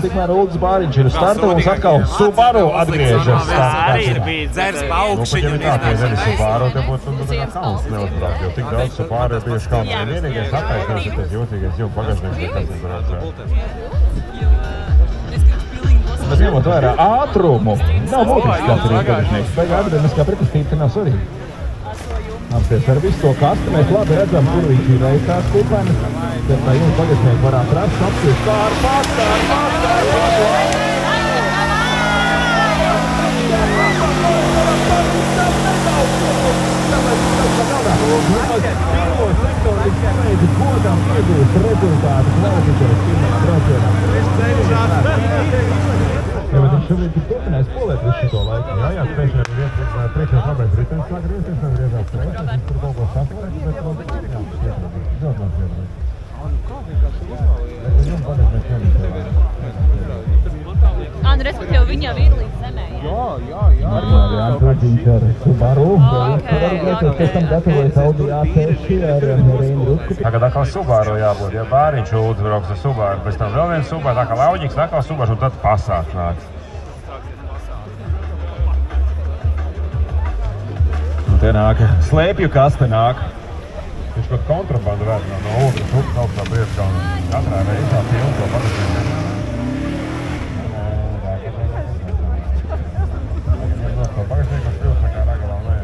tikmēr Uldis Bāriņš ir starta, mums atkal Subaru atgriežas. Arī ir bijis dzers pa augšiņu un izmēs. Subaru te būtu kauns neuzbraukt, jo tik daudz Subaru ir bijuši kauns. Vienīgais attaisnās ir tas jūtīgais jūgu pagažnieks, kas ir braucē. Bet ņemot vērā ātrumu, nav būtiski, kas ir pagažnieks. Beigā atbrīdamiskā pretestība, ka nav svarīgi. Apsies ar visu to kastu, mēs labi redzam, kur viņš ir reiz tās kupainas. Bet tā jums pagažnieki varētu rast, apsies pār. Godam iegūst rezultātu kvalificējas pirmajā braucienā. Jā, bet viņš šobrīd ir turpinājis polēt visu šito laiku. Jā, spēšana ir priekšējais labais ritenis sāk griezties, un griezās kreisas, viņš tur kaut ko sasvarēs, bet vēl jā, ļoti viņam pagažnieks nemīsēvā. Nu, respektīvi, viņa jau ir līdz zemē, jā? Jā, Antūģiņš ar Subaru. Pēc tam gatavojas Audi A6 ar Reinu Rutku. Tagad atkal Subaru jābūt, ja Bāriņš Uldis brauks ar Subaru, pēc tam vēl viens Subaru, tā kā Lauģiks, atkal Subaru, un tad Passat nāk. Un te nāk, slēpju kaste nāk. Viņš kaut kontrabandu vēd no otras upes augstā Briedkalna. Katrā reizā pilnu to pagažnieku. Pagažniekam pilns tā kā ragalā nē.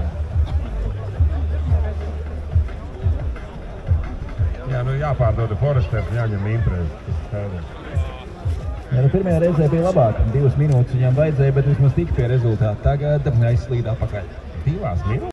Jā, nu jāpārdoda Foresters, jāņem imprezi. Jā, nu pirmajā reizē bija labāk. 2 minūtes viņam vajadzēja, bet vismaz tik pie rezultāta. Tagad aizslīd apakaļ. 2 minūtes?